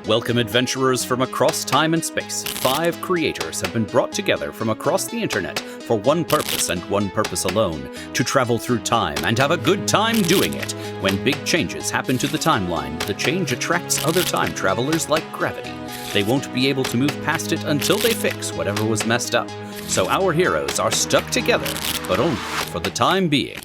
Welcome, adventurers from across time and space. 5 creators have been brought together from across the internet for one purpose and one purpose alone: to travel through time and have a good time doing it. When big changes happen to the timeline, the change attracts other time travelers like gravity. They won't be able to move past it until they fix whatever was messed up. So our heroes are stuck together, but only for the time being.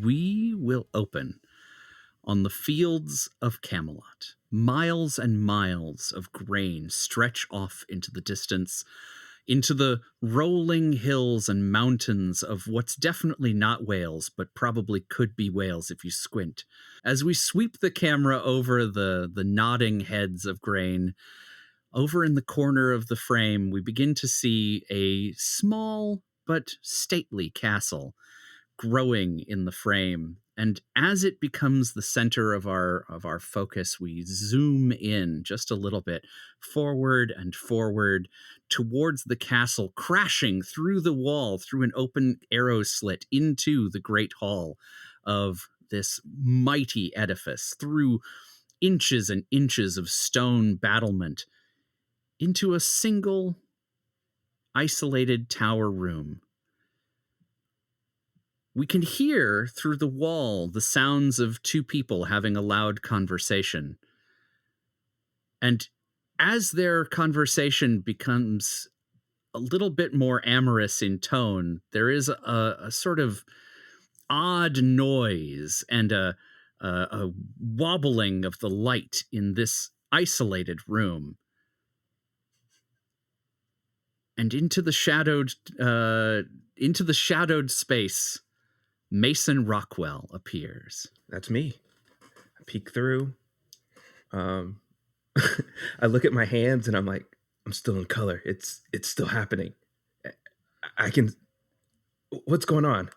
We will open on the fields of Camelot. Miles and miles of grain stretch off into the distance, into the rolling hills and mountains of what's definitely not Wales, but probably could be Wales if you squint. As we sweep the camera over the nodding heads of grain, over in the corner of the frame, we begin to see a small but stately castle growing in the frame. And as it becomes the center of our focus, we zoom in just a little bit, forward and forward towards the castle, crashing through the wall, through an open arrow slit into the great hall of this mighty edifice, through inches and inches of stone battlement, into a single isolated tower room. We can hear through the wall the sounds of 2 people having a loud conversation. And as their conversation becomes a little bit more amorous in tone, there is a sort of odd noise and a wobbling of the light in this isolated room. And into the shadowed space, Mason Rockwell appears. That's me. I peek through. I look at my hands and I'm like, I'm still in color. It's still happening. What's going on?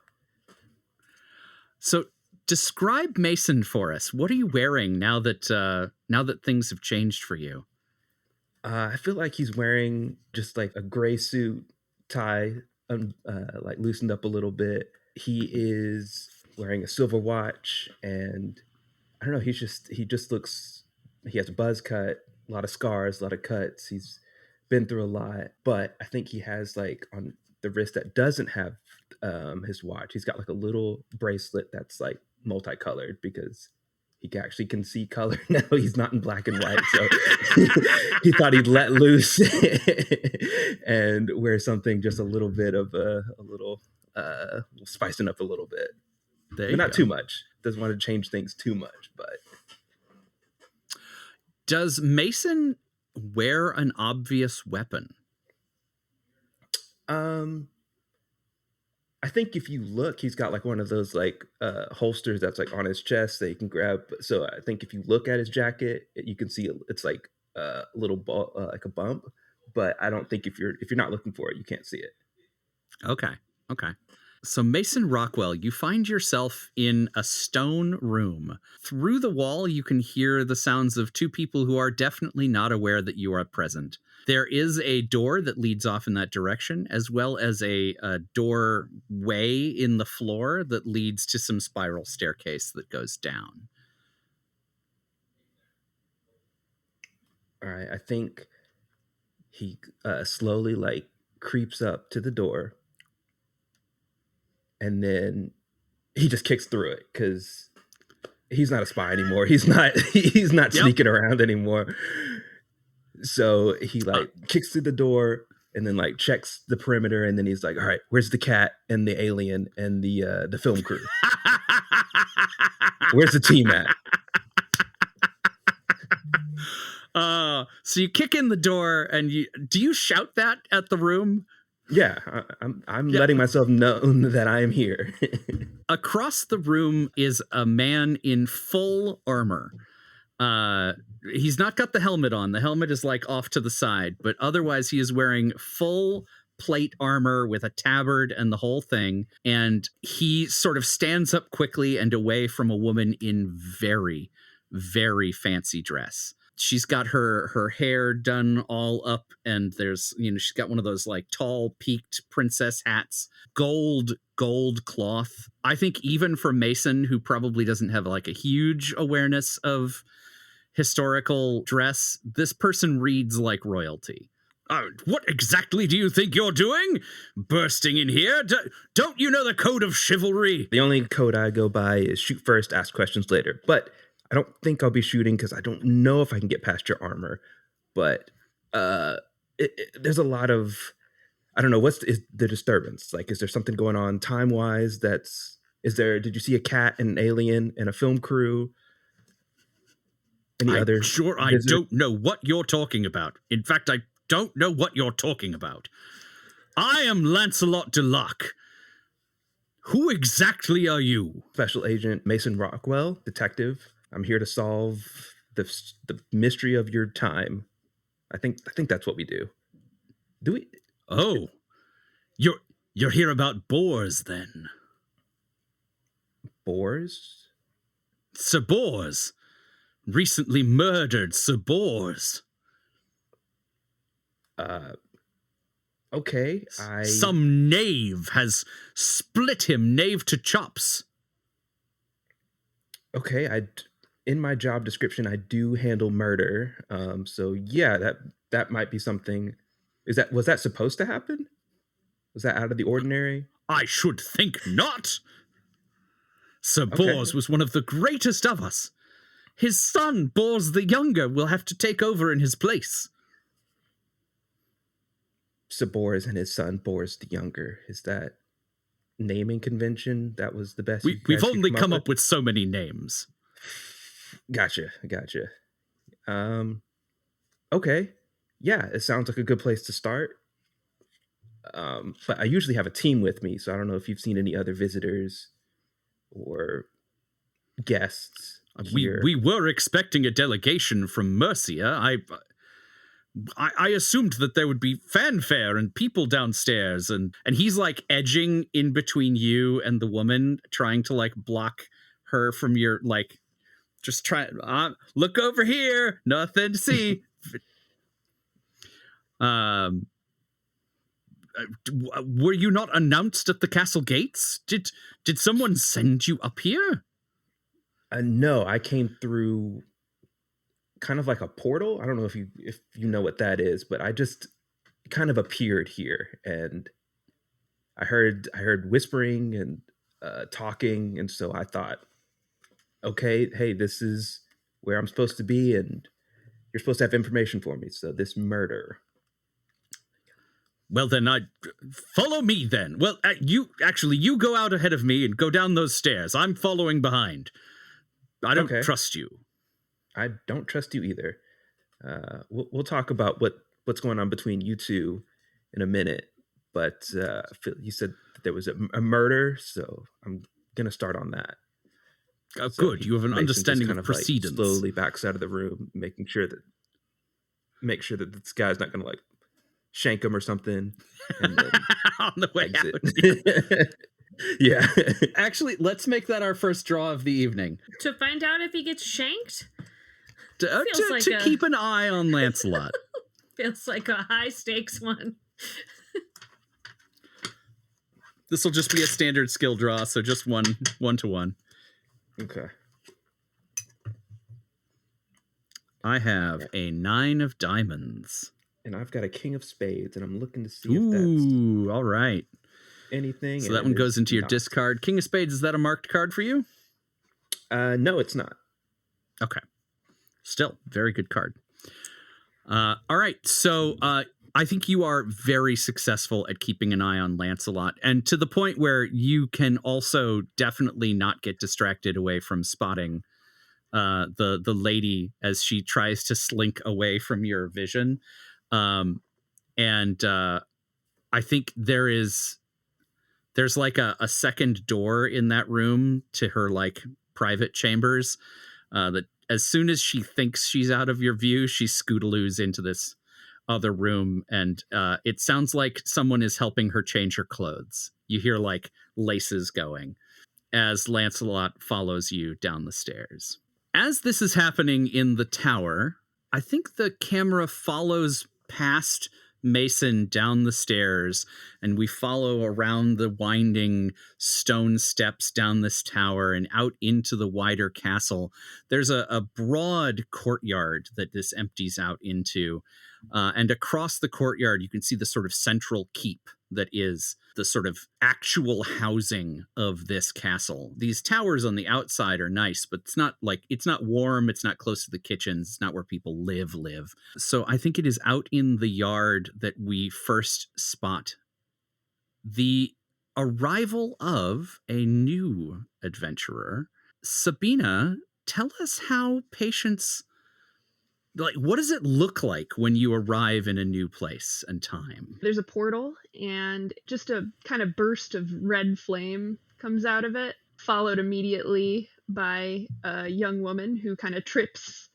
So describe Mason for us. What are you wearing now that things have changed for you? I feel like he's wearing just like a gray suit, tie, like loosened up a little bit. He is wearing a silver watch, and I don't know, he just looks, he has a buzz cut, a lot of scars, a lot of cuts. He's been through a lot, but I think he has, like, on the wrist that doesn't have his watch, he's got like a little bracelet that's like multicolored because he actually can see color now. He's not in black and white, so he thought he'd let loose and wear something just a little bit of a little spicing up a little bit, but not too much. Doesn't want to change things too much. But does Mason wear an obvious weapon? I think if you look, he's got like one of those like holsters that's like on his chest that you can grab. So I think if you look at his jacket, you can see it's like a little like a bump. But I don't think if you're not looking for it, you can't see it. Okay. So Mason Rockwell, you find yourself in a stone room. Through the wall, you can hear the sounds of 2 people who are definitely not aware that you are present. There is a door that leads off in that direction, as well as a doorway in the floor that leads to some spiral staircase that goes down. All right, I think he slowly like creeps up to the door, and then he just kicks through it because he's not a spy anymore. He's not sneaking around anymore. So he like kicks through the door and then like checks the perimeter, and then he's like, all right, where's the cat and the alien and the film crew? Where's the team at? So you kick in the door, and do you shout that at the room? Yeah, I'm Yeah. letting myself know that I am here. Across the room is a man in full armor. He's not got the helmet on. The helmet is like off to the side, but otherwise he is wearing full plate armor with a tabard and the whole thing. And he sort of stands up quickly and away from a woman in very, very fancy dress. She's got her hair done all up, and there's, she's got one of those like tall peaked princess hats, gold cloth. I think even for Mason, who probably doesn't have like a huge awareness of historical dress, this person reads like royalty. What exactly do you think you're doing? Bursting in here? Don't you know the code of chivalry? The only code I go by is shoot first, ask questions later. But I don't think I'll be shooting because I don't know if I can get past your armor. But there's a lot of, I don't know, what's the disturbance? Like, is there something going on time-wise did you see a cat and an alien and a film crew? I don't know what you're talking about. In fact, I don't know what you're talking about. I am Lancelot de Luck. Who exactly are you? Special Agent Mason Rockwell, detective. I'm here to solve the mystery of your time. I think that's what we do. Do we? Oh, you're here about Boars then? Boars? Sir Boars. Recently murdered Sir Boars. Okay. Some knave has split him knave to chops. Okay, in my job description, I do handle murder. So yeah, that might be something. Was that supposed to happen? Was that out of the ordinary? I should think not. Sir Bors was one of the greatest of us. His son, Bors the Younger, will have to take over in his place. Sir Bors and his son, Bors the Younger. Is that naming convention? That was the best. We've only come up with so many names. Gotcha. Okay. Yeah, it sounds like a good place to start. But I usually have a team with me, so I don't know if you've seen any other visitors or guests here. We were expecting a delegation from Mercia. I assumed that there would be fanfare and people downstairs, and he's like edging in between you and the woman, trying to like block her from your like. Just try. Look over here. Nothing to see. Were you not announced at the castle gates? Did someone send you up here? No, I came through kind of like a portal. I don't know if you know what that is, but I just kind of appeared here, and I heard whispering and talking, and so I thought, okay, hey, this is where I'm supposed to be, and you're supposed to have information for me. So this murder. Well, then follow me then. Well, you go out ahead of me and go down those stairs. I'm following behind. I don't trust you. I don't trust you either. We'll talk about what's going on between you two in a minute. But you said that there was a murder, so I'm going to start on that. Oh, so good. You have an understanding of precedence. Like slowly backs out of the room, make sure that this guy's not going to like shank him or something. And then on the way exit. Out. Yeah. Actually, let's make that our first draw of the evening. To find out if he gets shanked? To keep an eye on Lancelot. Feels like a high stakes one. This will just be a standard skill draw, so just one to one. Okay. I have a 9 of diamonds. And I've got a king of spades, and I'm looking to see if that's all right. Anything. So that one goes into your discard. King of spades, is that a marked card for you? No, it's not. Okay. Still, very good card. All right. So I think you are very successful at keeping an eye on Lancelot, and to the point where you can also definitely not get distracted away from spotting the lady as she tries to slink away from your vision. And I think there's like a second door in that room to her like private chambers, that as soon as she thinks she's out of your view, she scootaloos into this other room, and it sounds like someone is helping her change her clothes. You hear like laces going as Lancelot follows you down the stairs. As this is happening in the tower, I think the camera follows past Mason down the stairs, and we follow around the winding stone steps down this tower and out into the wider castle. There's a broad courtyard that this empties out into, and across the courtyard you can see the sort of central keep that is the sort of actual housing of this castle. These towers on the outside are nice, but it's not warm, it's not close to the kitchens, it's not where people live. So I think it is out in the yard that we first spot the arrival of a new adventurer. Sabina, tell us how Patience, like, what does it look like when you arrive in a new place and time? There's a portal, and just a kind of burst of red flame comes out of it, followed immediately by a young woman who kind of trips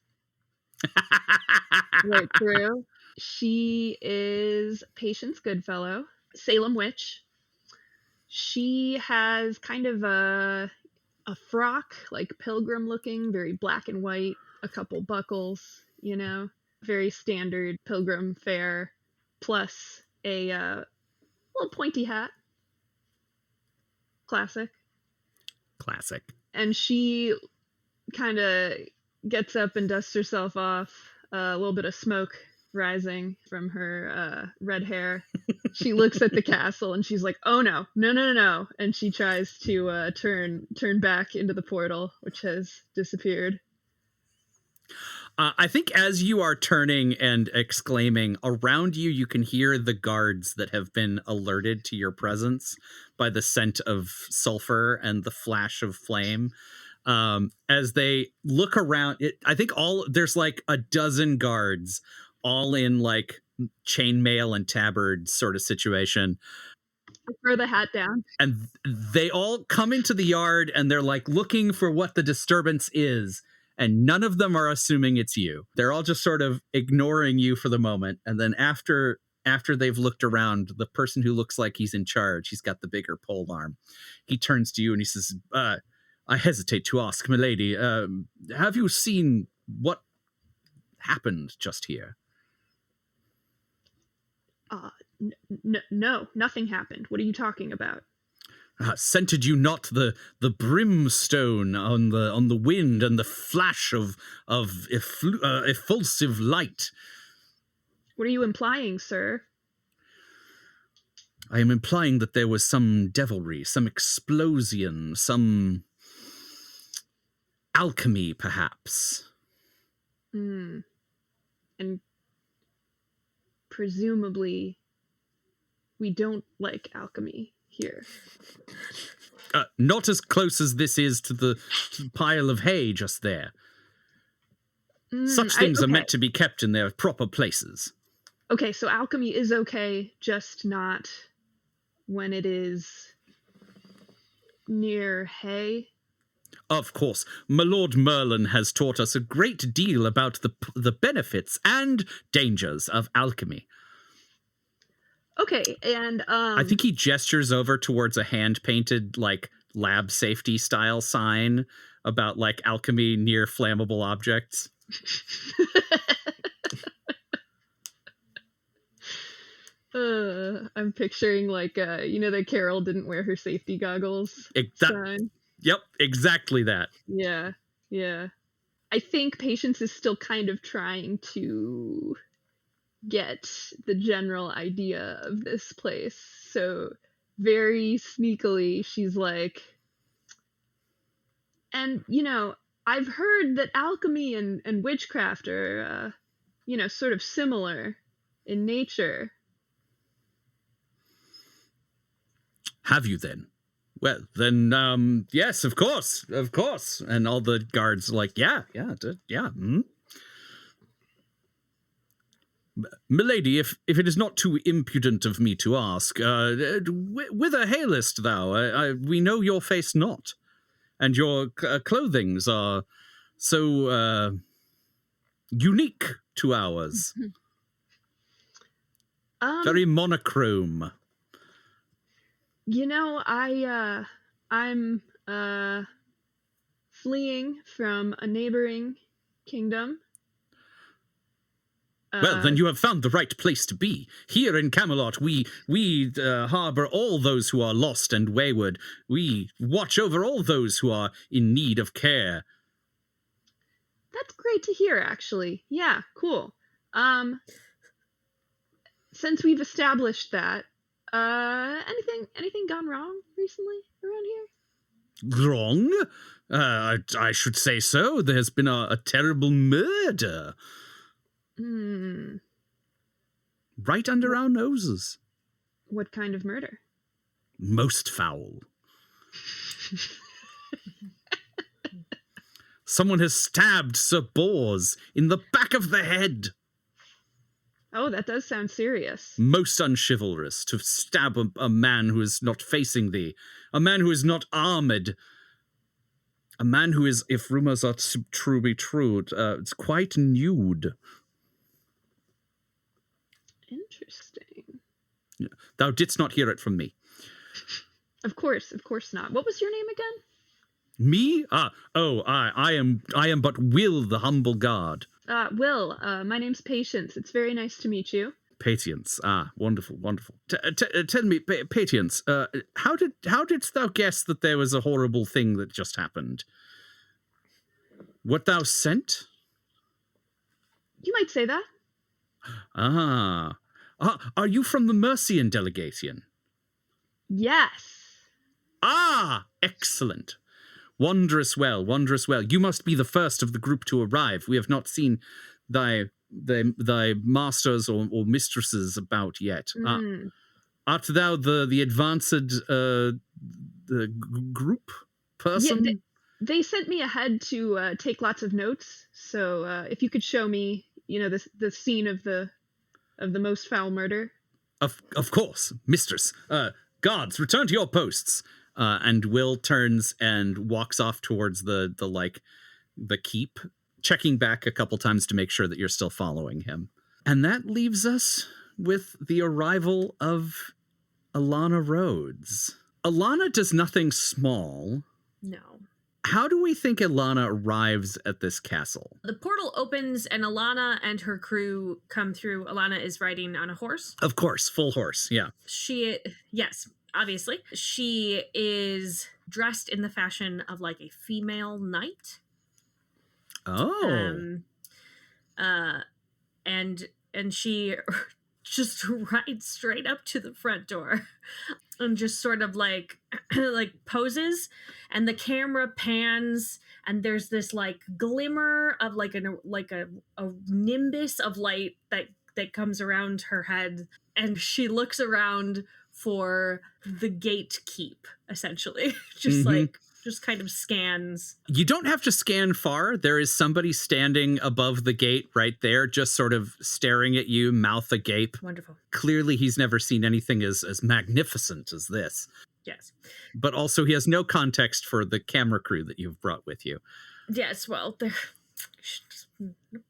right through. She is Patience Goodfellow, Salem witch. She has kind of a frock, like pilgrim looking, very black and white, a couple buckles, you know, very standard pilgrim fare, plus a little pointy hat. Classic. And she kind of gets up and dusts herself off, a little bit of smoke rising from her red hair. She looks at the castle and she's like, oh no. And she tries to turn back into the portal, which has disappeared. I think as you are turning and exclaiming, around you, you can hear the guards that have been alerted to your presence by the scent of sulfur and the flash of flame. As they look around, I think there's like a dozen guards, all in like chainmail and tabard sort of situation. I throw the hat down. And they all come into the yard and they're like looking for what the disturbance is. And none of them are assuming it's you. They're all just sort of ignoring you for the moment. And then after they've looked around, the person who looks like he's in charge, he's got the bigger pole arm. He turns to you and he says, I hesitate to ask, milady, have you seen what happened just here? No, nothing happened. What are you talking about? Scented you not the brimstone on the wind and the flash of effulsive light? What are you implying, sir? I am implying that there was some devilry, some explosion, some alchemy, perhaps. And presumably, we don't like alchemy here. Not as close as this is to the pile of hay just there. Such things are meant to be kept in their proper places. Okay, so alchemy is okay, just not when it is near hay. Of course, my Lord Merlin has taught us a great deal about the benefits and dangers of alchemy. Okay, and I think he gestures over towards a hand-painted, like, lab safety style sign about, like, alchemy near flammable objects. I'm picturing, like, that Carol didn't wear her safety goggles sign. Yep, exactly that. Yeah. I think Patience is still kind of trying to get the general idea of this place. So very sneakily, she's like, and, I've heard that alchemy and witchcraft are, sort of similar in nature. Have you then? Well, then, yes, of course. And all the guards are like, yeah. Milady, if it is not too impudent of me to ask, whither hailest thou? We know your face not, and your clothings are so unique to ours. Very monochrome. I'm fleeing from a neighboring kingdom. Well, then you have found the right place to be. Here in Camelot, we harbor all those who are lost and wayward. We watch over all those who are in need of care. That's great to hear, actually. Yeah, cool. Since we've established that, anything gone wrong recently around here? Wrong? I should say so. There's been a terrible murder. Right under our noses. What kind of murder? Most foul. Someone has stabbed Sir Bors in the back of the head. Oh, that does sound serious. Most unchivalrous to stab a man who is not facing thee. A man who is not armored. A man who is, if rumors are to be true, it's quite nude. Interesting. Thou didst not hear it from me. Of course not. What was your name again? Me? I am but Will, the humble guard. Will, my name's Patience. It's very nice to meet you. Patience. Wonderful. Tell me, Patience, how didst thou guess that there was a horrible thing that just happened? What thou sent? You might say that. Are you from the Mercian delegation? Yes. Excellent. Wondrous well. You must be the first of the group to arrive. We have not seen thy masters or mistresses about yet. Art thou the advanced the group person? Yeah, they sent me ahead to take lots of notes. So if you could show me, the scene of the most foul murder. Of course, mistress. Guards, return to your posts. And Will turns and walks off towards the keep, checking back a couple times to make sure that you're still following him. And that leaves us with the arrival of Alana Rhodes. Alana does nothing small. No. How do we think Alana arrives at this castle? The portal opens and Alana and her crew come through. Alana is riding on a horse. Of course, full horse, yeah. Yes. Obviously, she is dressed in the fashion of like a female knight. Oh. And she just rides straight up to the front door and just sort of like poses, and the camera pans, and there's this like glimmer of like a nimbus of light that comes around her head, and she looks around for the gatekeep, essentially. Just kind of scans. You don't have to scan far. There is somebody standing above the gate right there, just sort of staring at you, mouth agape. Wonderful. Clearly he's never seen anything as magnificent as this. Yes. But also he has no context for the camera crew that you've brought with you. Yes, well, you should just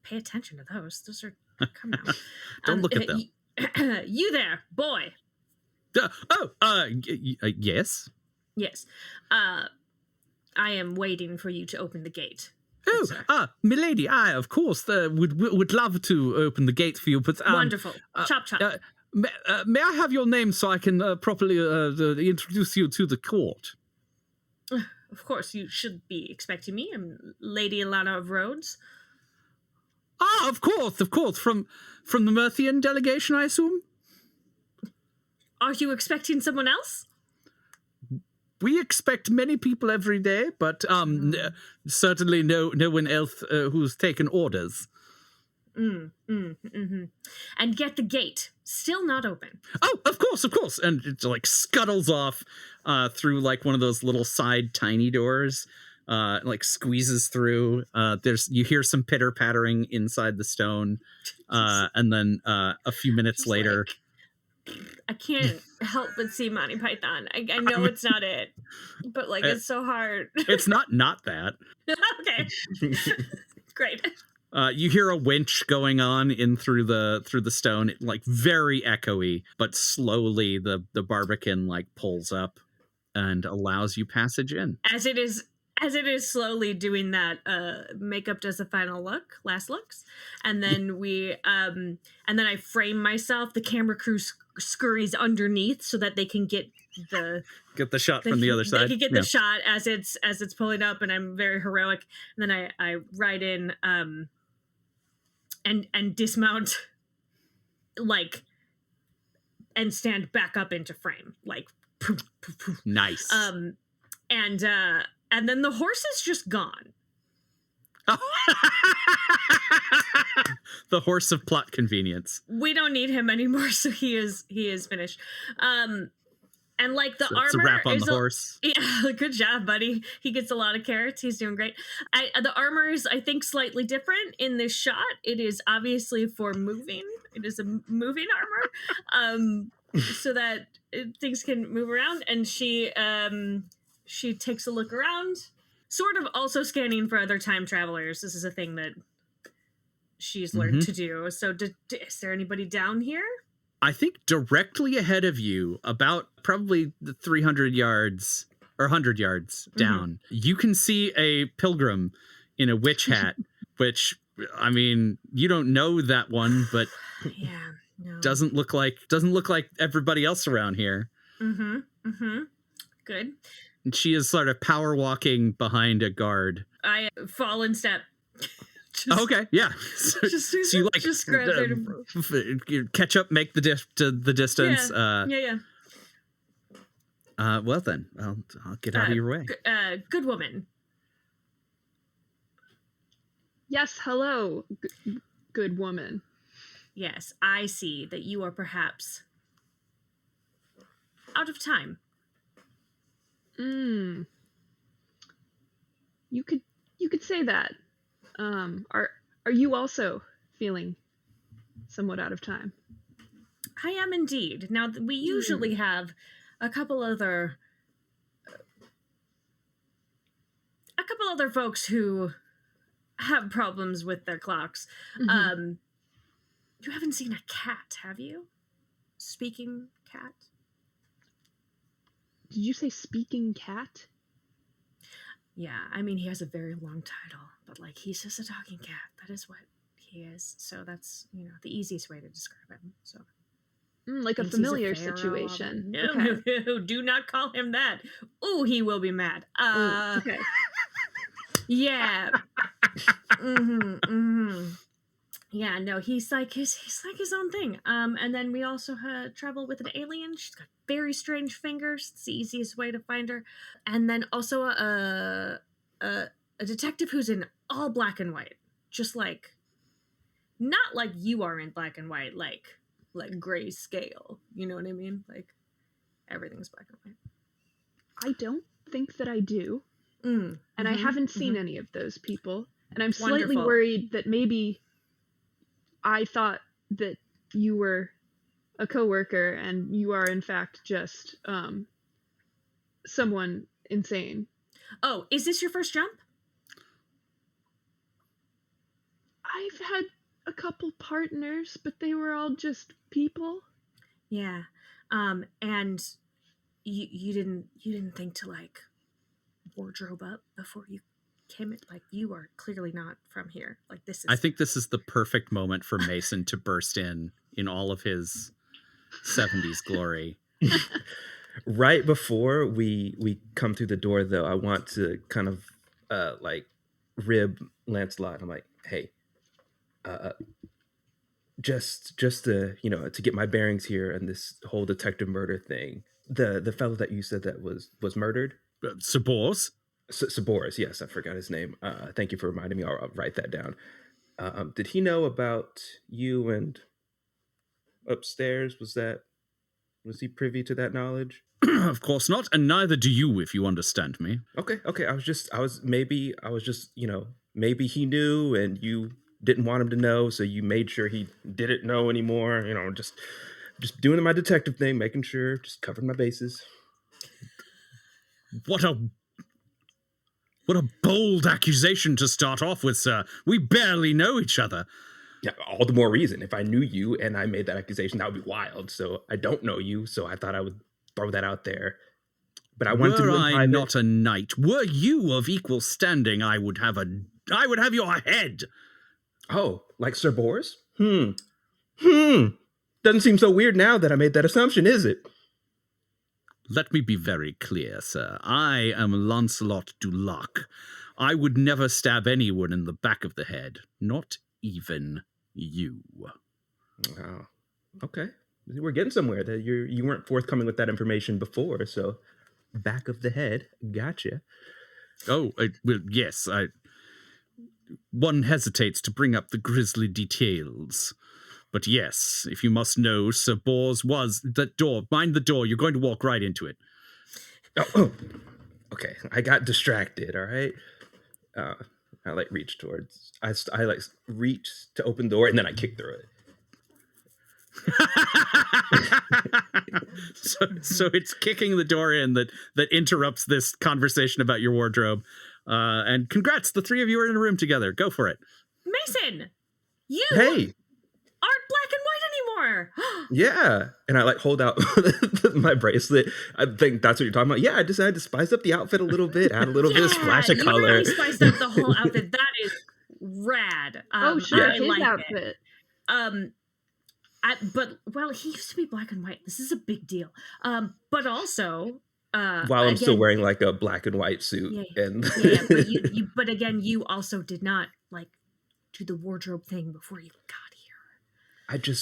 pay attention to those. Those are, come now. Don't look at them. You there, boy. Yes. Yes. I am waiting for you to open the gate. milady, I, of course, would love to open the gate for you, but... Wonderful. Chop. May I have your name so I can properly introduce you to the court? Of course, you should be expecting me. I'm Lady Alana of Rhodes. Of course. From the Mercian delegation, I assume? Are you expecting someone else? We expect many people every day, but certainly no one else who's taken orders. Mm-hmm. And get the gate. Still not open. Oh, of course. And it like scuttles off through like one of those little side tiny doors like squeezes through. You hear some pitter pattering inside the stone, and then a few minutes later, I can't help but see Monty Python. I know it's not it, but like it's so hard. It's not that. Okay, great. You hear a winch going on in through the stone, like very echoey, but slowly the barbican like pulls up and allows you passage in. As it is slowly doing that, makeup does a final last looks, and then I frame myself. The camera crew scurries underneath so that they can get the shot from the other side. They can get the shot as it's pulling up, and I'm very heroic. And then I ride in and dismount, like, and stand back up into frame, like poof, poof, poof. Nice. And then the horse is just gone. The horse of plot convenience. We don't need him anymore, so he is finished. And like the armor, it's a wrap on the horse. Yeah, good job, buddy. He gets a lot of carrots. He's doing great. The armor is, I think, slightly different in this shot. It is obviously for moving. It is a moving armor, so that things can move around. And she takes a look around, sort of also scanning for other time travelers. This is a thing that she's learned to do. So, is there anybody down here? I think directly ahead of you, about probably the 300 yards or 100 yards down, you can see a pilgrim in a witch hat, which, I mean, you don't know that one, but doesn't look like everybody else around here. Good. And she is sort of power walking behind a guard. I fall in step. Okay, yeah. So you like just grab catch up, make the distance. Yeah. Well then, I'll get out of your way. Good woman. Yes, hello, good woman. Yes, I see that you are perhaps out of time. You could say that. Are you also feeling somewhat out of time? I am indeed. Now, we usually have a couple other folks who have problems with their clocks. You haven't seen a cat, have you? Speaking cat? Did you say speaking cat? Yeah, I mean, he has a very long title, but like, he's just a talking cat. That is what he is. So that's, the easiest way to describe him. So, like a familiar situation. No, do not call him that. Oh, he will be mad. Okay. Yeah. Yeah, no, he's like his own thing. And then we also travel with an alien. She's got very strange fingers. It's the easiest way to find her. And then also a detective who's in all black and white, just like, not like you are in black and white, like grayscale. You know what I mean? Like, everything's black and white. I don't think that I do, and I haven't seen any of those people. And I'm slightly worried that maybe I thought that you were a coworker and you are in fact just someone insane. Oh, is this your first jump? I've had a couple partners, but they were all just people. Yeah. And you didn't think to like wardrobe up before you came in? Like, you are clearly not from here. Like, this is... I think this is the perfect moment for Mason to burst in all of his 70s glory. Right before we come through the door, though, I want to kind of like rib Lancelot. I'm like, hey, just to to get my bearings here and this whole detective murder thing. The fellow that you said that was murdered, Sabors. Sabores, yes, I forgot his name. Thank you for reminding me. I'll write that down. Did he know about you and upstairs? Was that Was he privy to that knowledge? Of course not, and neither do you, if you understand me. Okay. Maybe he knew and you didn't want him to know, so you made sure he didn't know anymore. Just doing my detective thing, making sure, just covering my bases. What a bold accusation to start off with, sir. We barely know each other. Yeah, all the more reason. If I knew you and I made that accusation, that would be wild. So I don't know you, so I thought I would throw that out there. But I wanted to do it in Were I private. not a knight, were you of equal standing, I would have your head. Oh, like Sir Boris? Doesn't seem so weird now that I made that assumption, is it? Let me be very clear, sir. I am Lancelot du Lac. I would never stab anyone in the back of the head, not even you. Oh, okay. We're getting somewhere. That you weren't forthcoming with that information before, so back of the head, gotcha. Oh, well, yes, one hesitates to bring up the grisly details. But yes, if you must know, Sir Bors was that door. Mind the door. You're going to walk right into it. Oh. Okay. I got distracted. All right. I reach towards. I reach to open the door and then I kick through it. So it's kicking the door in that interrupts this conversation about your wardrobe. And congrats, the three of you are in a room together. Go for it. Mason, you Hey. aren't black and white anymore. Yeah. And I hold out my bracelet. I think that's what you're talking about. Yeah, I decided to spice up the outfit a little bit, add a little bit of splash of you color. really spiced up the whole outfit. That is rad. Shit, I his like outfit. it. But he used to be black and white. This is a big deal. But also, while I'm still wearing like a black and white suit. But again, you also did not do the wardrobe thing before you got here.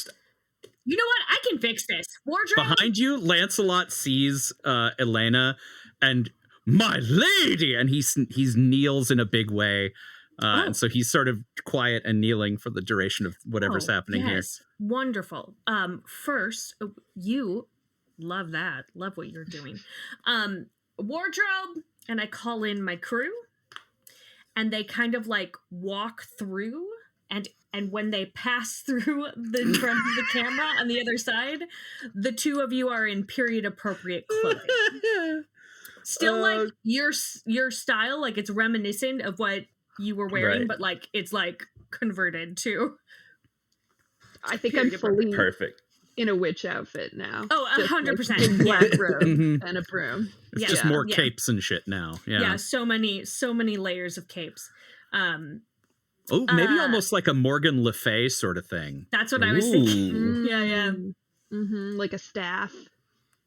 You know what? I can fix this. Wardrobe. Behind you, Lancelot sees Elena and my lady, and he kneels in a big way. And so he's sort of quiet and kneeling for the duration of whatever's happening here. Wonderful. First, you love that. Love what you're doing. Wardrobe, and I call in my crew, and they kind of walk through, and when they pass through the front of the camera on the other side, the two of you are in period appropriate clothing. Still your style, it's reminiscent of what you were wearing, but it's converted to. I think I'm fully perfect in a witch outfit now. Oh, 100%. Black robe and a broom. It's just more capes and shit now. Yeah, so many layers of capes. Maybe almost like a Morgan Le Fay sort of thing. That's what I was thinking. Yeah. Mm-hmm. Like a staff.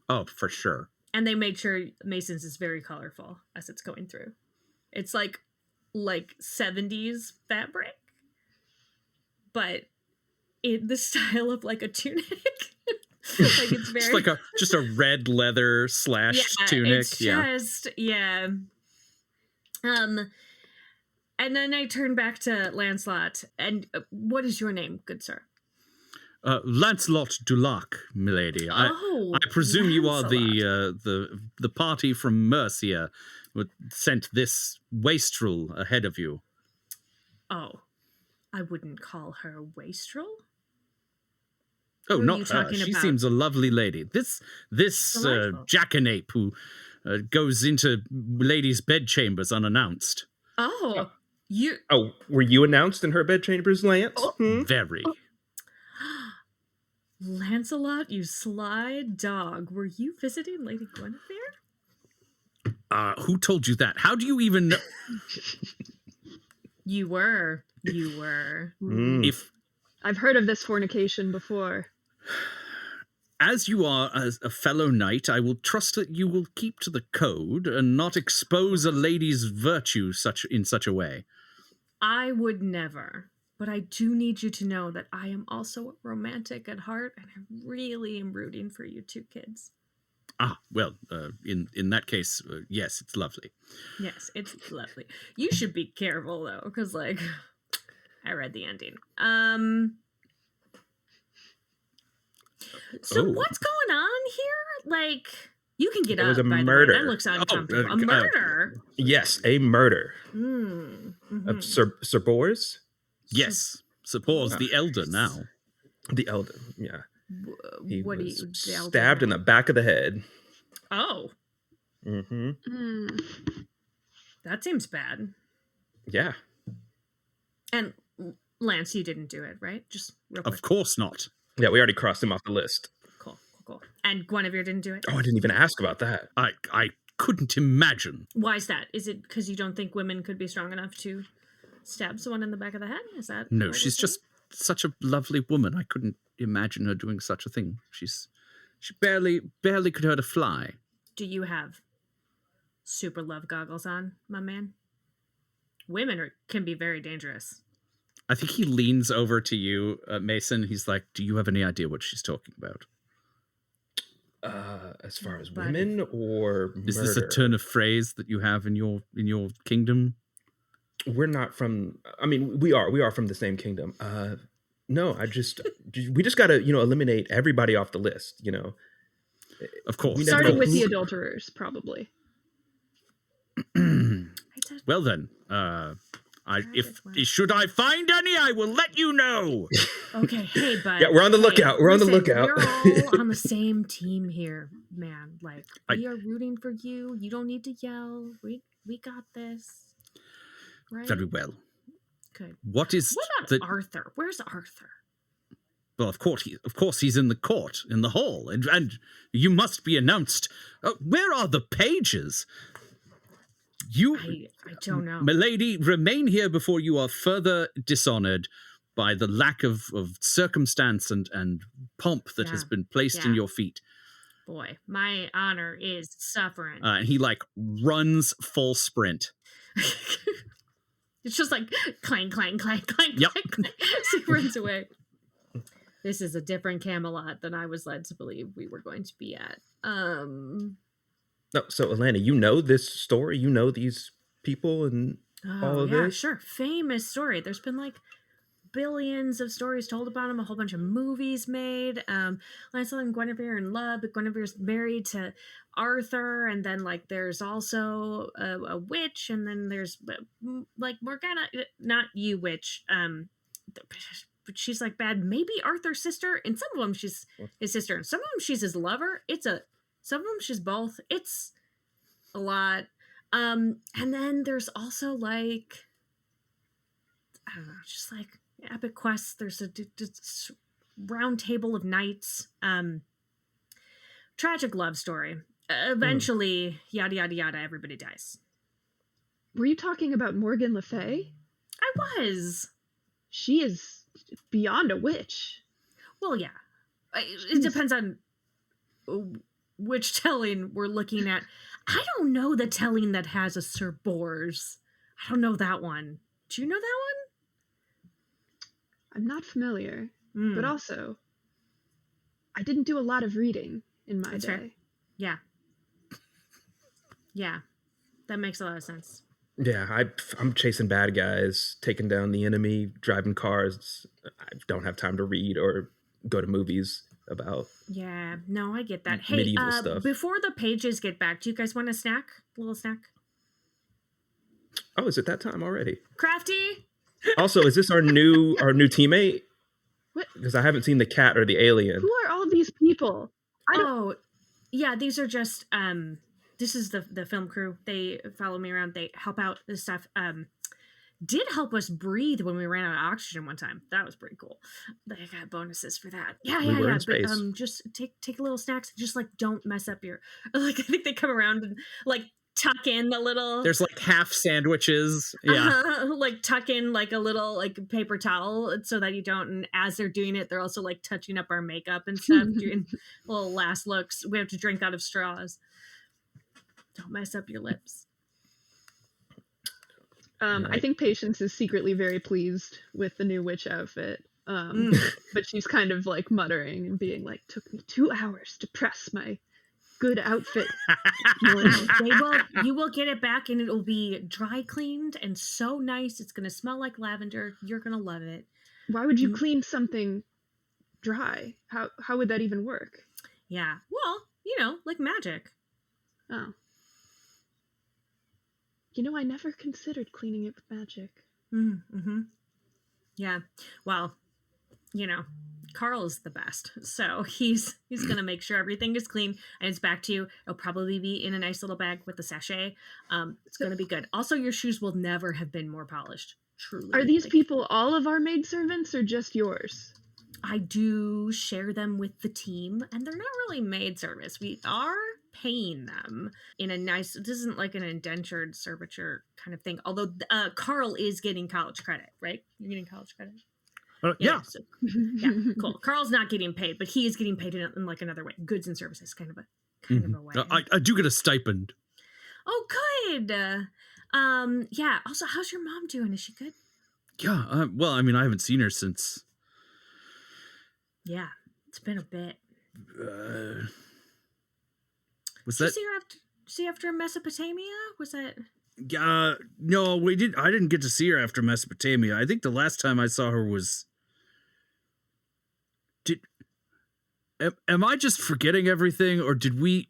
Oh, for sure. And they made sure Mason's is very colorful as it's going through. It's like 70s fabric, but in the style of a tunic. It's very just a red leather slashed tunic. It's just and then I turn back to Lancelot. And what is your name, good sir? Lancelot du Lac, milady. I presume you are the party from Mercia who sent this wastrel ahead of you. Oh, I wouldn't call her a wastrel. Oh, not her. She seems a lovely lady. This jackanape who goes into ladies' bedchambers unannounced. Oh. Were you announced in her bedchambers, Lance? Very. Lancelot, you sly dog. Were you visiting Lady Guinevere? Who told you that? How do you even know? You were. If I've heard of this fornication before. As you are a fellow knight, I will trust that you will keep to the code and not expose a lady's virtue in such a way. I would never. But I do need you to know that I am also romantic at heart, and I really am rooting for you two kids. Well, in that case, yes, it's lovely. Yes, it's lovely. You should be careful, though, because, I So Oh. what's going on here? Like, you can get There up. was a by murder. The way. That looks uncomfortable. A murder. Yes, a murder Mhm. of Sir Bors, Yes, suppose the elder now. the elder. Yeah, he What do was you? The elder stabbed in the now? back of the head. Oh, Mm-hmm. that seems bad. Yeah. And Lance, you didn't do it, right? Just real quick. Of course not. Yeah, we already crossed him off the list. Cool. And Guinevere didn't do it? Oh, I didn't even ask about that. I couldn't imagine. Why is that? Is it because you don't think women could be strong enough to stab someone in the back of the head? Is that No, what she's it just is? such a lovely woman. I couldn't imagine her doing such a thing. She barely could hurt a fly. Do you have super love goggles on, my man? Women can be very dangerous. I think he leans over to you, Mason. He's like, "Do you have any idea what she's talking about? As far as But- women or Is murder? this a turn of phrase that you have in your kingdom?" We're not from. I mean, we are from the same kingdom. No, we just got to eliminate everybody off the list. Of course. We of never Starting know with course. the adulterers, probably. Well then, should I find any, I will let you know. Okay, hey, bud. Yeah, we're on the lookout. We're on the listen, lookout. We're all on the same team here, man. Like, we are rooting for you. You don't need to yell. We got this. Right? Very well. Good. What What about Arthur? Where's Arthur? Well, of course, he's in the court, in the hall, and you must be announced. Where are the pages? I don't know. Milady, remain here before you are further dishonored by the lack of circumstance and pomp that has been placed in your feet. Boy, my honor is suffering. And he runs full sprint. It's just like clang, clang, clang, clang, Yep. clang, clang. So he runs away. This is a different Camelot than I was led to believe we were going to be at. No, so Alana, you know this story. You know these people and all of this. Sure. Famous story. There's been billions of stories told about him, a whole bunch of movies made. Lancel and Guinevere in love, but Guinevere's married to Arthur, and then there's also a witch, and then there's Morgana, not you witch, but she's bad, maybe Arthur's sister, and some of them she's his sister, and some of them she's his lover. Some of them she's both. It's a lot. And then there's also I don't know, just epic quests. There's a round table of knights. Tragic love story. Eventually, yada yada yada, everybody dies. Were you talking about Morgan Le Fay? I was. She is beyond a witch. Well, yeah. It depends on which telling we're looking at. I don't know the telling that has a Sir Bors. I don't know that one. Do you know that I'm not familiar, one? but also, I didn't do a lot of reading in my That's day. fair. Yeah. Yeah. That makes a lot of sense. Yeah, I'm chasing bad guys, taking down the enemy, driving cars. I don't have time to read or go to movies about. Yeah, no, I get that. Hey, medieval stuff. Before the pages get back, do you guys want a snack? A little snack? Oh, is it that time already? Crafty? Also, is this our new teammate? What? Because I haven't seen the cat or the alien. Who are all these people? Oh, yeah, these are just this is the film crew. They follow me around. They help out this stuff. Did help us breathe when we ran out of oxygen one time. That was pretty cool. They got bonuses for that. Yeah. We were in But space. just take a little snacks. Just don't mess up your I think they come around and tuck in a little. There's half sandwiches. Yeah. Tuck in a little paper towel so that you don't. And as they're doing it, they're also touching up our makeup and stuff, doing little last looks. We have to drink out of straws. Don't mess up your lips. I think Patience is secretly very pleased with the new witch outfit. But she's kind of muttering and being took me 2 hours to press my good outfit. You will get it back and it will be dry cleaned and so nice. It's going to smell like lavender. You're going to love it. Why would you clean something dry? How would that even work? Yeah. Well, like magic. Oh. I never considered cleaning it with magic. Mm-hmm. Yeah. Well, Carl is the best. So he's going to make sure everything is clean and it's back to you. It'll probably be in a nice little bag with the sachet. It's going to be good. Also, your shoes will never have been more polished. Truly. Are these people all of our maidservants or just yours? I do share them with the team, and they're not really maid service. We are paying them in a nice, this isn't like an indentured serviture kind of thing. Although Carl is getting college credit, right? You're getting college credit? Yeah. So, yeah, cool. Carl's not getting paid, but he is getting paid in like another way. Goods and services, kind of a way. I do get a stipend. Oh, good. Yeah. Also, how's your mom doing? Is she good? Yeah. Well, I mean, I haven't seen her since. Yeah, it's been a bit. Was Did that? you see her after Mesopotamia? Was that? No, we did. I didn't get to see her after Mesopotamia. I think the last time I saw her was. Am I just forgetting everything, or did we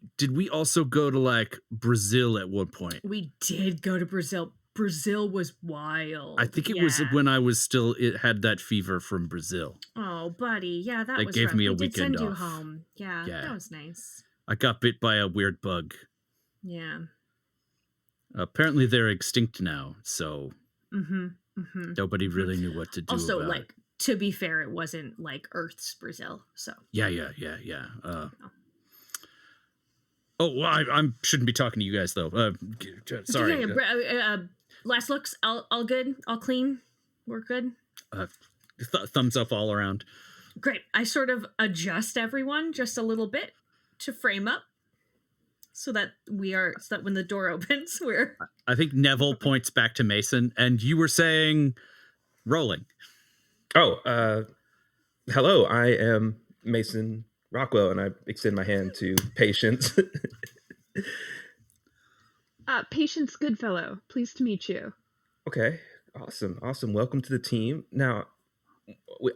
also go to like Brazil at one point? We did go to Brazil. Brazil was wild. I think it was when I was still had that fever from Brazil. Oh, buddy, yeah, that was gave rough. me a We did weekend send you off. home. Yeah, Yeah. that was nice. I got bit by a weird bug. Yeah. Apparently they're extinct now, so Mm-hmm. nobody really knew what to do. Also, about like, it. to be fair, it wasn't like Earth's Brazil, so. Yeah. Oh, well, I shouldn't be talking to you guys though. Sorry. Yeah, last looks, all good, all clean. We're good. Thumbs up all around. Great. I sort of adjust everyone just a little bit to frame up, so that when the door opens, we're. I think Neville points back to Mason, and you were saying, rolling. Oh, hello. I am Mason Rockwell, and I extend my hand to Patience. Patience Goodfellow. Pleased to meet you. Okay, awesome. Welcome to the team. Now,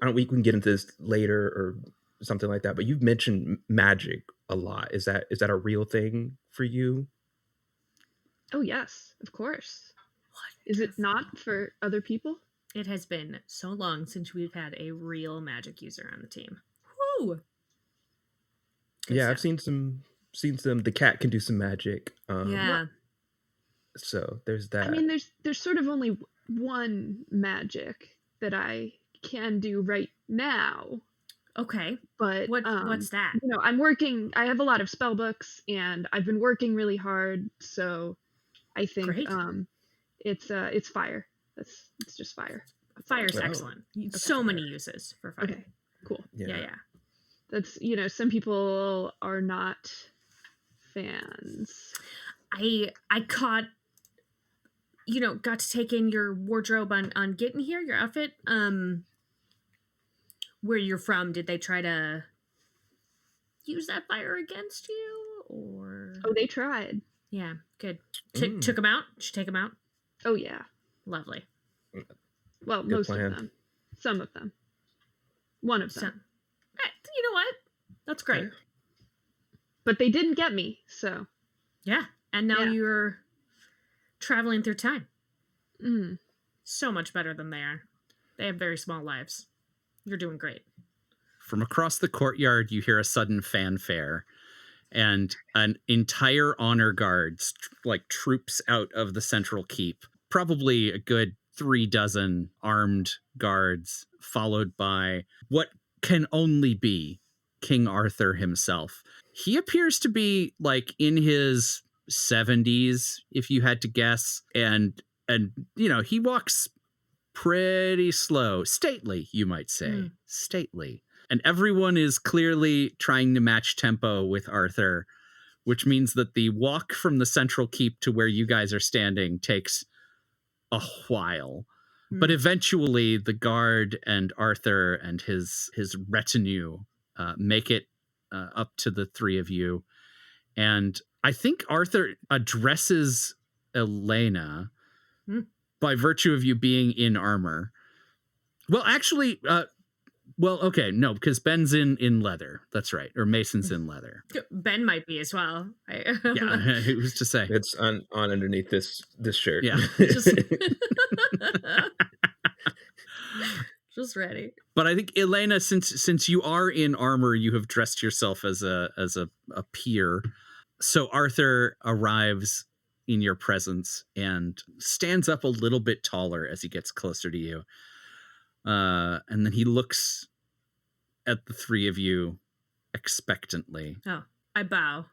we can get into this later or something like that, but you've mentioned magic a lot. Is that a real thing for you? Oh, yes, of course. Is it not for other people? It has been so long since we've had a real magic user on the team. Woo! Good Yeah, stuff. I've seen some. The cat can do some magic. Yeah. So there's that. I mean, there's sort of only one magic that I can do right now. Okay. But what's that? I have a lot of spell books, and I've been working really hard, so I think Great. it's fire. It's just fire. Fire's Oh. excellent. So many uses for fire. Okay, cool. Yeah. That's some people are not fans. I caught, got to take in your wardrobe on getting here, your outfit. Where you're from, did they try to use that fire against you, or? Oh, they tried. Yeah, good. Took them out? Did you take them out? Oh, yeah. Lovely. Well, Good most plan. of them. Some of them. One of them. You know what? That's great. Okay. But they didn't get me, so. Yeah, and now Yeah. you're traveling through time. Mm. So much better than they are. They have very small lives. You're doing great. From across the courtyard, you hear a sudden fanfare, and an entire honor guard troops out of the central keep. Probably a good 36 armed guards, followed by what can only be King Arthur himself. He appears to be in his 70s, if you had to guess, and he walks pretty slow, stately, you might say. Stately. And everyone is clearly trying to match tempo with Arthur, which means that the walk from the central keep to where you guys are standing takes a while. But eventually the guard and Arthur and his retinue make it up to the three of you. And I think Arthur addresses Elena by virtue of you being in armor. Well, actually, Well, okay, no, because Ben's in leather. That's right. Or Mason's in leather. Ben might be as well. Yeah, it was to say. It's on underneath this shirt. Yeah. Just ready. But I think Elena, since you are in armor, you have dressed yourself as a peer. So Arthur arrives in your presence and stands up a little bit taller as he gets closer to you. And then he looks at the three of you expectantly. Oh, I bow.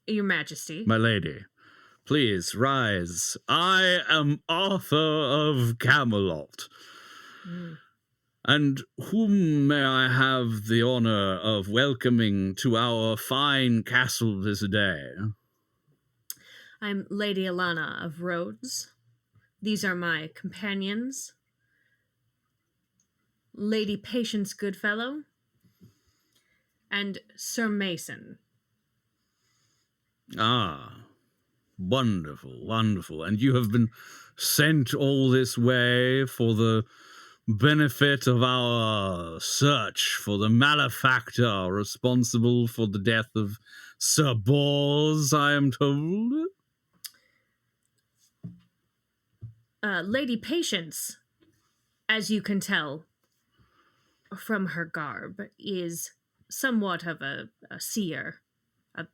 Your Majesty. My lady, please rise. I am Arthur of Camelot. And whom may I have the honor of welcoming to our fine castle this day? I'm Lady Alana of Rhodes. These are my companions. Lady Patience Goodfellow and Sir Mason. Ah, wonderful, wonderful. And you have been sent all this way for the benefit of our search for the malefactor responsible for the death of Sir Bors, I am told. Lady Patience, as you can tell from her garb, is somewhat of a seer, a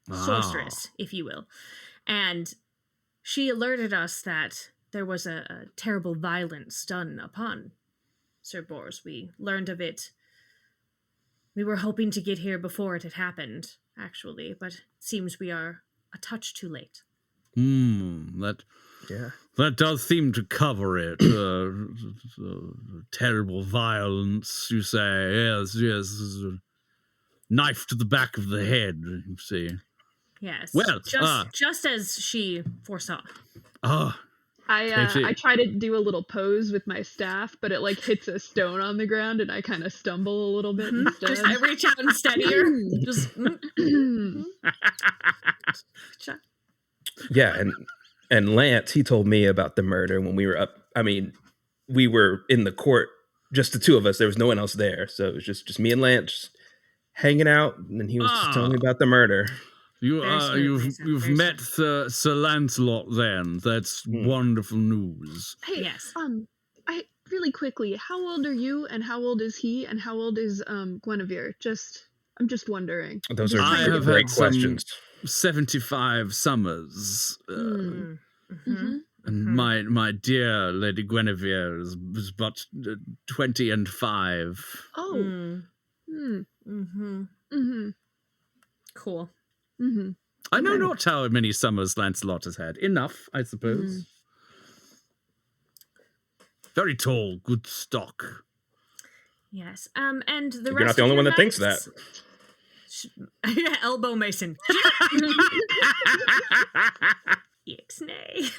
sorceress, if you will. And she alerted us that there was a terrible violence done upon Sir Bors. We learned of it. We were hoping to get here before it had happened, actually, but it seems we are a touch too late. That does seem to cover it. Terrible violence, you say. Yes. Knife to the back of the head, you see. Yes. Well, just as she foresaw. I try to do a little pose with my staff, but it like hits a stone on the ground and I kind of stumble a little bit instead. Just I reach out and steady her. Just Yeah, and Lance, he told me about the murder when we were up. I mean, we were in the court, just the two of us. There was no one else there, so it was just me and Lance hanging out, and he was just telling me about the murder. You've met Sir Lancelot then. That's wonderful news. Hey, yes. I really quickly, how old are you and how old is he and how old is Guinevere? I'm just wondering. Those are have great had questions. 75 summers. And my dear Lady Guinevere was but 20 and 5. Oh. Cool. I know not how many summers Lancelot has had. Enough, I suppose. Very tall, good stock. Yes. And the You're rest not the only one that thinks that. Elbow Mason. Ixnay.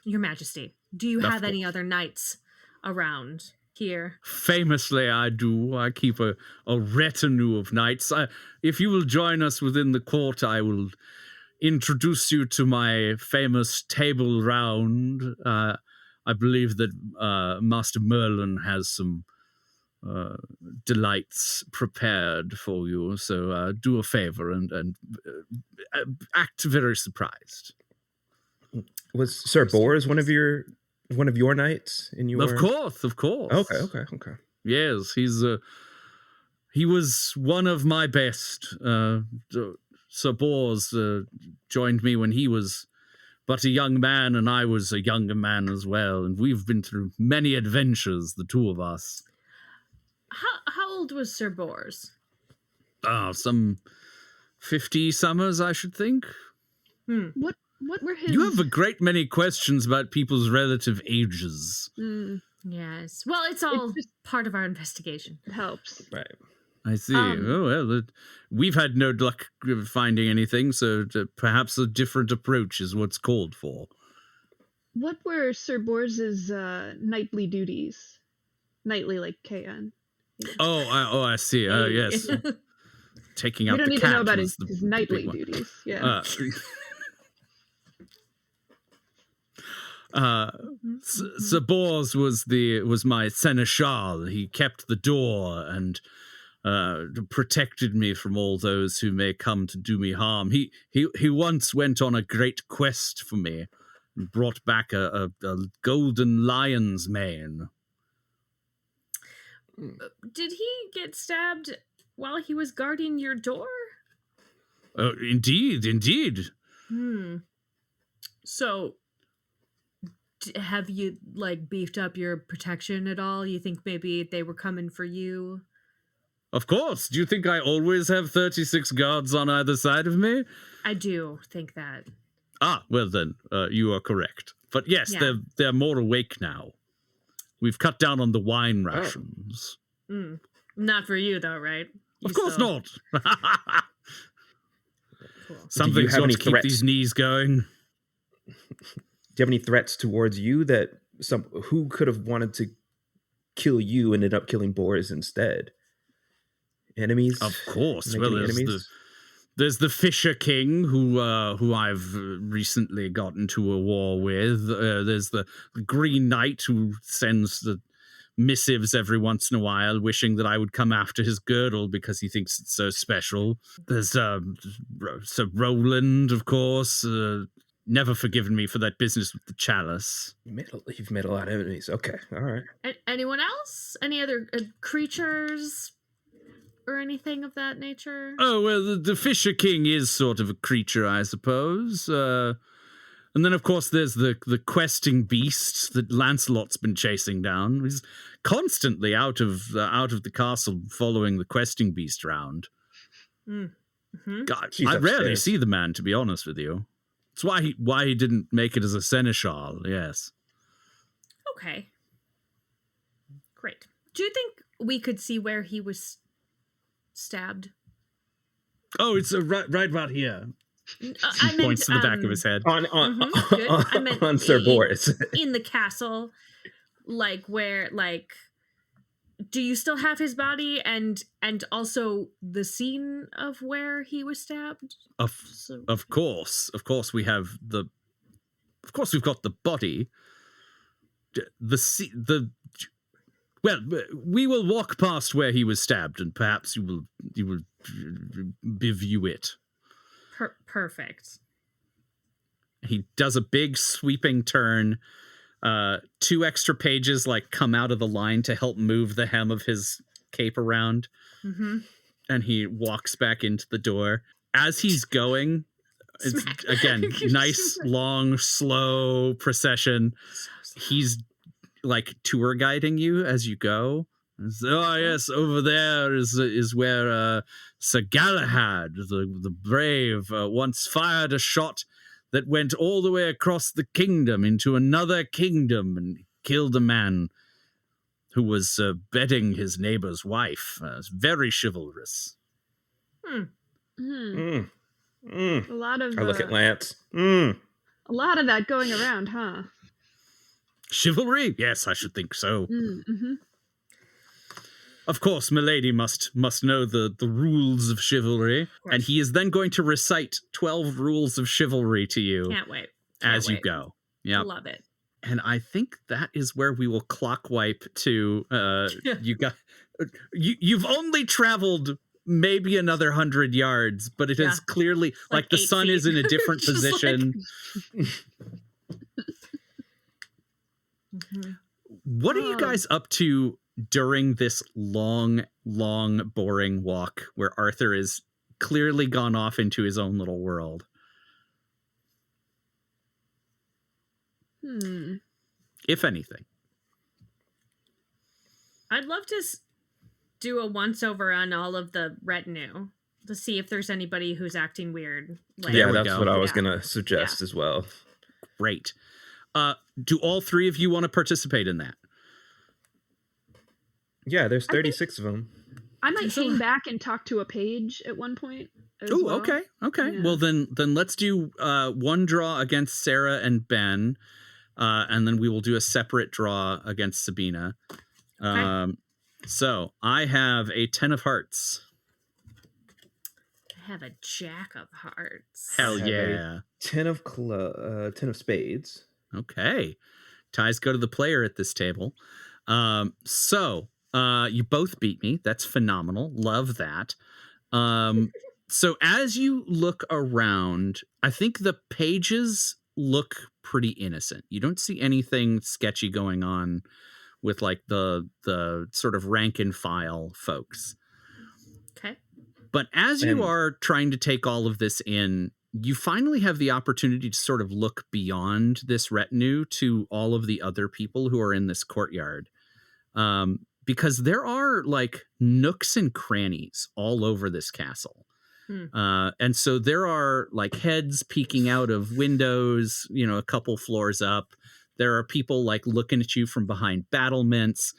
Your Majesty, do you have any other knights around here? Famously, I do. I keep a retinue of knights. If you will join us within the court, I will introduce you to my famous table round. I believe that Master Merlin has some delights prepared for you. So do a favor and act very surprised. Was Sir Bors one of your knights in your? Of course. Okay. Yes, he was one of my best. Sir Bors joined me when he was but a young man, and I was a younger man as well, and we've been through many adventures, the two of us. How old was Sir Bors? Some 50 summers, I should think. What were his... You have a great many questions about people's relative ages. Yes. Well, it's all part of our investigation. It helps. Right. I see. We've had no luck finding anything, so perhaps a different approach is what's called for. What were Sir Bors's nightly duties? Nightly, like KN. I see. Yes. Taking out the cat. We don't need to know about his nightly duties. Yeah. Sir Bors was my seneschal. He kept the door and protected me from all those who may come to do me harm. He once went on a great quest for me and brought back a golden lion's mane. Did he get stabbed while he was guarding your door? Indeed. So, have you, like, beefed up your protection at all? You think maybe they were coming for you? Of course. Do you think I always have 36 guards on either side of me? I do think that. Well then, you are correct. But yes, they're more awake now. We've cut down on the wine rations. Not for you, though, right? Of course not. Cool. Something's got to keep these knees going. Do you have any threats towards you that who could have wanted to kill you ended up killing Boris instead? Enemies? Of course. Well, there's the Fisher King, who I've recently got into a war with. There's the Green Knight, who sends the missives every once in a while, wishing that I would come after his girdle because he thinks it's so special. There's Sir Roland, of course. Never forgiven me for that business with the chalice. You've met a lot of enemies. Okay, all right. Anyone else? Any other creatures or anything of that nature? Oh, well, the Fisher King is sort of a creature, I suppose. And then, of course, there's the questing beast that Lancelot's been chasing down. He's constantly out of the castle following the questing beast around. Mm-hmm. God, I rarely see the man, to be honest with you. It's why he didn't make it as a seneschal, yes. Okay. Great. Do you think we could see where he was stabbed? Oh, it's right about here. He points to the back of his head. On Sir Boris. In the castle, like where, like, do you still have his body and also the scene of where he was stabbed? Of course we've got the body. Well, we will walk past where he was stabbed, and perhaps you will view it. Perfect. He does a big sweeping turn. 2 extra pages come out of the line to help move the hem of his cape around. Mm-hmm. And he walks back into the door. As he's going, it's again nice, long, slow procession. He's tour guiding you as you go. Oh yes, over there is where Sir Galahad, the brave, once fired a shot that went all the way across the kingdom into another kingdom and killed a man who was bedding his neighbor's wife. It's very chivalrous. A lot of. I look at Lance. A lot of that going around, huh? Chivalry? Yes, I should think so. Mm-hmm. Of course, milady must know the rules of chivalry, and he is then going to recite 12 rules of chivalry to you. Can't wait. You go. Yeah, love it. And I think that is where we will clock wipe to. You've only traveled maybe another 100 yards, but it is clearly the sun is in a different position. What are you guys up to during this long, boring walk where Arthur is clearly gone off into his own little world? If anything. I'd love to do a once-over on all of the retinue to see if there's anybody who's acting weird. That's what I was going to suggest as well. Great. Do all 3 of you want to participate in that? Yeah, there's 36 of them. I might hang back and talk to a page at one point. Oh, okay. Yeah. Well, then let's do 1 draw against Sarah and Ben, and then we will do a separate draw against Sabina. Okay. So I have a 10 of hearts. I have a jack of hearts. Hell yeah. 10 of spades. Okay. Ties go to the player at this table. So you both beat me. That's phenomenal. Love that. So as you look around, I think the pages look pretty innocent. You don't see anything sketchy going on with like the sort of rank and file folks. Okay. But as you are trying to take all of this in, you finally have the opportunity to sort of look beyond this retinue to all of the other people who are in this courtyard. Because there are like nooks and crannies all over this castle. And so there are like heads peeking out of windows, you know, a couple floors up. There are people like looking at you from behind battlements.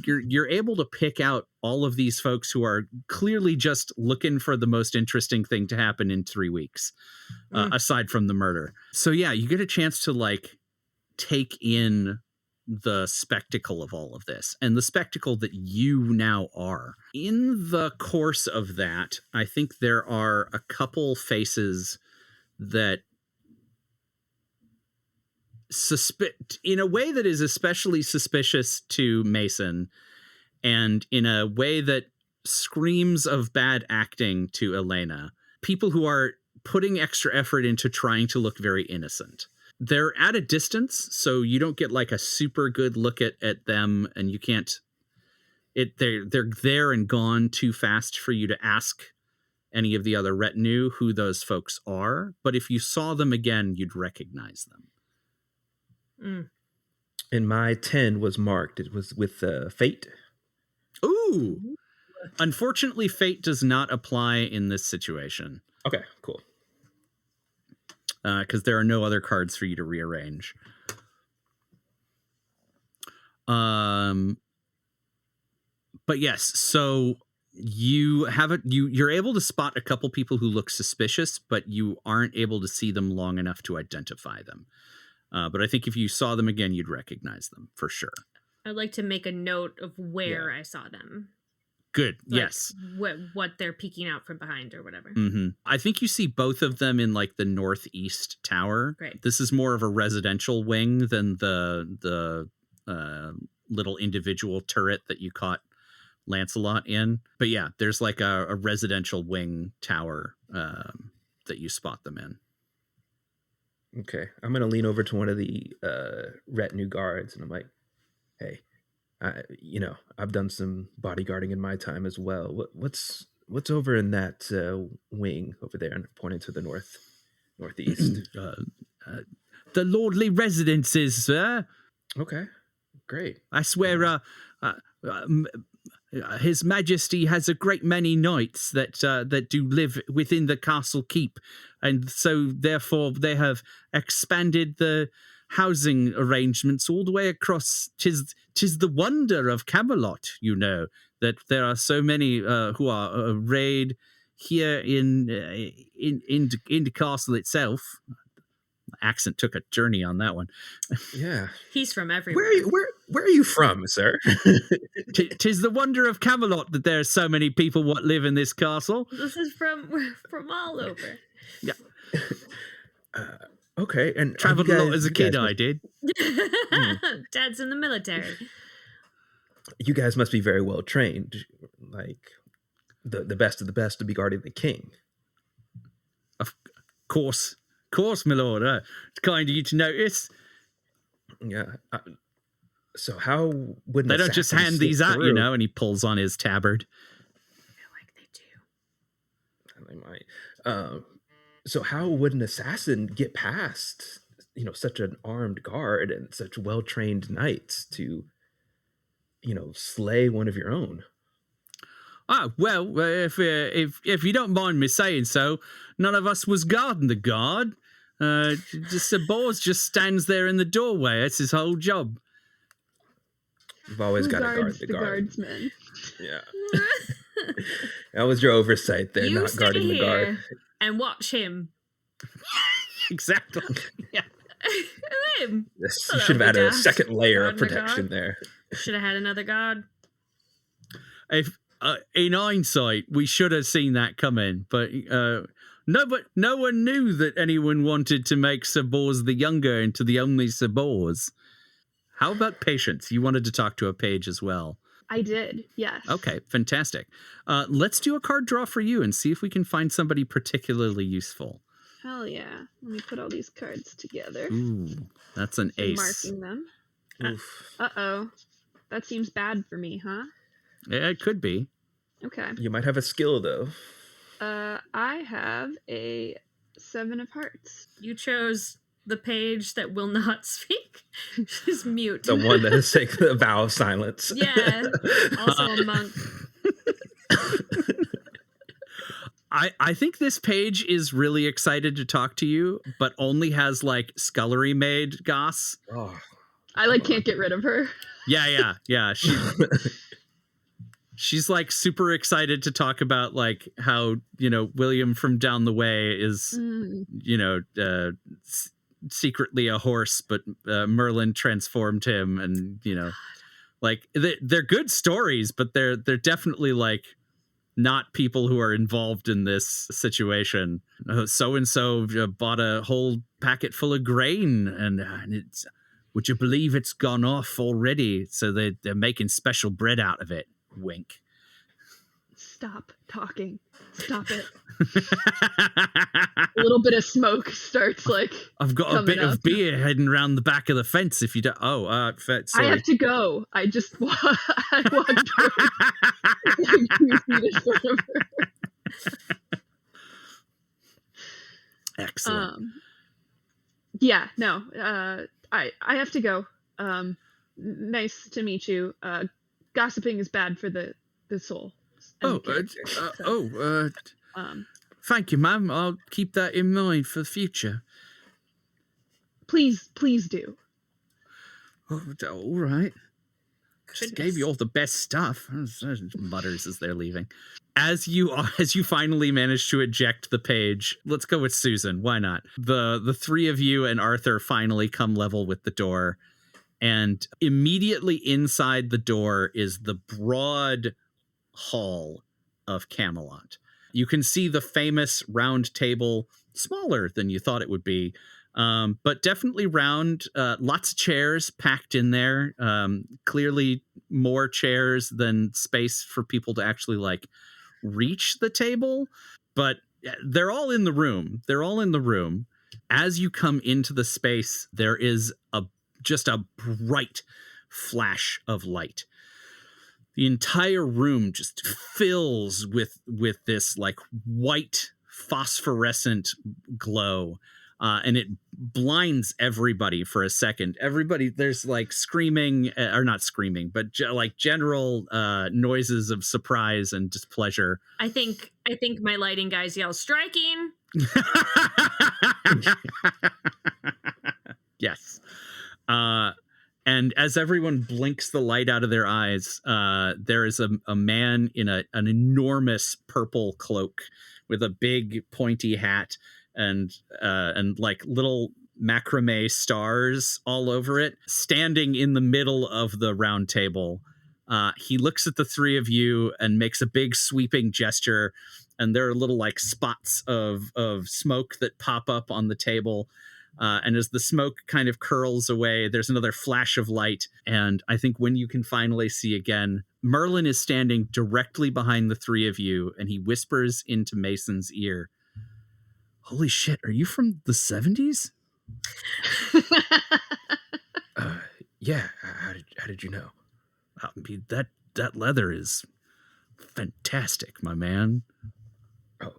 You're able to pick out all of these folks who are clearly just looking for the most interesting thing to happen in 3 weeks, aside from the murder. So yeah, you get a chance to like take in the spectacle of all of this and the spectacle that you now are. In the course of that, I think there are a couple faces that in a way that is especially suspicious to Mason, and in a way that screams of bad acting to Elena. People who are putting extra effort into trying to look very innocent. They're at a distance, so you don't get like a super good look at them, and you can't. They're there and gone too fast for you to ask any of the other retinue who those folks are. But if you saw them again, you'd recognize them. And my 10 was marked. It was with fate. Ooh. Unfortunately, fate does not apply in this situation. Okay, cool. Because there are no other cards for you to rearrange. But yes, so you have you're able to spot a couple people who look suspicious, but you aren't able to see them long enough to identify them. But I think if you saw them again, you'd recognize them for sure. I'd like to make a note of where I saw them. Good. Like yes. What they're peeking out from behind or whatever. Mm-hmm. I think you see both of them in like the northeast tower. Great. This is more of a residential wing than the little individual turret that you caught Lancelot in. But yeah, there's like a residential wing tower that you spot them in. Okay, I'm going to lean over to one of the retinue guards, and I'm like, hey, I've done some bodyguarding in my time as well. What's over in that wing over there? And pointing to the northeast. The lordly residences, sir. Okay, great. I swear, His Majesty has a great many knights that do live within the castle keep, and so therefore they have expanded the housing arrangements all the way across. Tis the wonder of Camelot, you know, that there are so many who are arrayed here in the castle itself. Accent took a journey on that one. Yeah, he's from everywhere. Where are you from, sir? Tis the wonder of Camelot that there are so many people what live in this castle. This is from all over. Yeah. Okay, and traveled a lot as a kid. I did. Dad's in the military. You guys must be very well trained, like the best of the best to be guarding the king. Of course, my lord. It's kind of you to notice. Yeah. So how would they don't just hand these out, you know? And he pulls on his tabard. I feel like they do. They might. So how would an assassin get past, such an armed guard and such well-trained knights to, slay one of your own? Ah, well, if you don't mind me saying so, none of us was guarding the guard. Just the boss just stands there in the doorway. That's his whole job. You've always got to guard the guardsman. Yeah. That was your oversight there, you not guarding the guard. And watch him. Exactly. Yeah. Him. Yes, you should have added a second layer of protection there. Should have had another guard. If in hindsight, we should have seen that coming, but no one knew that anyone wanted to make Sir Bors the Younger into the only Sir Bors. How about Patience? You wanted to talk to a page as well. I did, yes. Okay, fantastic. Let's do a card draw for you and see if we can find somebody particularly useful. Hell yeah. Let me put all these cards together. Ooh, that's an ace. Marking them. Oof. Uh-oh. That seems bad for me, huh? Yeah, it could be. Okay. You might have a skill, though. I have a 7 of Hearts. You chose the page that will not speak. She's mute. The one that has taken the vow of silence. Yeah. Also a monk. I think this page is really excited to talk to you, but only has like scullery maid goss. Oh, I can't get rid of her. Yeah. She's like super excited to talk about like how, William from down the way is, secretly a horse, but Merlin transformed him, and like they're good stories, but they're definitely like not people who are involved in this situation. So and so bought a whole packet full of grain, and it's, would you believe it's gone off already? So they're making special bread out of it. Wink. Stop talking. Stop it. A little bit of smoke starts I've got a bit of beer heading around the back of the fence. If you don't, sorry. I have to go. I just I walked like 2 feet in front of her. Excellent. Yeah, no. I have to go. Nice to meet you. Gossiping is bad for the soul. Thank you, ma'am. I'll keep that in mind for the future. Please do. All right. Just gave you all the best stuff. Mutters as they're leaving. As you finally manage to eject the page, let's go with Susan. Why not? The three of you and Arthur finally come level with the door, and immediately inside the door is the broad hall of Camelot. You can see the famous round table, smaller than you thought it would be, but definitely round. Lots of chairs packed in there. Clearly more chairs than space for people to actually reach the table, but they're all in the room. As you come into the space, there is just a bright flash of light. The entire room just fills with this white phosphorescent glow, and it blinds everybody for a second. Everybody, there's screaming, or not screaming, but general noises of surprise and displeasure. I think my lighting guys yell, "Striking!" Yes. And as everyone blinks the light out of their eyes, there is a man in an enormous purple cloak with a big pointy hat and little macrame stars all over it, standing in the middle of the round table. He looks at the three of you and makes a big sweeping gesture, and there are little spots of smoke that pop up on the table. And as the smoke kind of curls away, there's another flash of light. And I think when you can finally see again, Merlin is standing directly behind the three of you, and he whispers into Mason's ear, "Holy shit, are you from the 70s? Yeah. How did you know? I mean, that leather is fantastic, my man. Oh,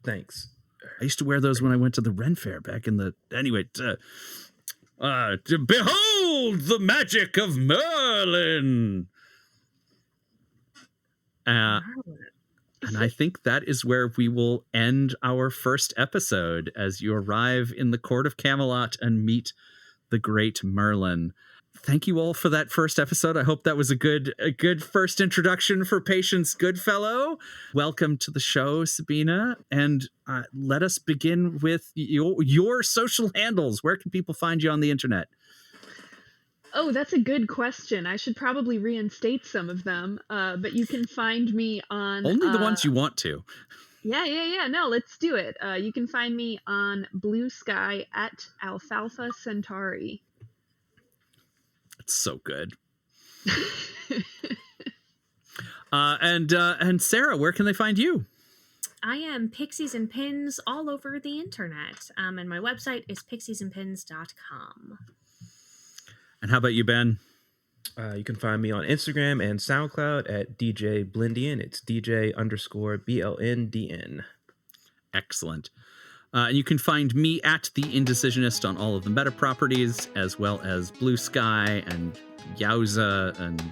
thanks. I used to wear those when I went to the Ren Fair back in the... Anyway, to behold the magic of Merlin! And I think that is where we will end our first episode, as you arrive in the Court of Camelot and meet the great Merlin. Thank you all for that first episode. I hope that was a good first introduction for Patience Goodfellow. Welcome to the show, Sabine. And let us begin with your social handles. Where can people find you on the internet? Oh, that's a good question. I should probably reinstate some of them. But you can find me on... Only the ones you want to. Yeah. No, let's do it. You can find me on Bluesky at Alfalfa Centauri. It's so good. And Sarah, where can they find you? I am Pixies and Pins all over the internet. And my website is pixiesandpins.com. And how about you, Ben? You can find me on Instagram and SoundCloud at DJ Blendian. It's DJ_BLNDN. Excellent. And you can find me at The Indecisionist on all of the meta properties, as well as Bluesky and Yowza and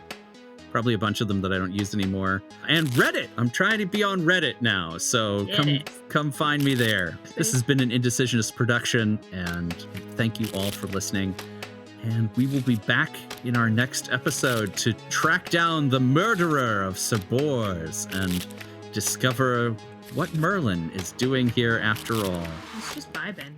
probably a bunch of them that I don't use anymore. And Reddit. I'm trying to be on Reddit now, so come find me there. This has been an Indecisionist production, and thank you all for listening. And we will be back in our next episode to track down the murderer of Sabors and discover what Merlin is doing here after all. He's just vibing.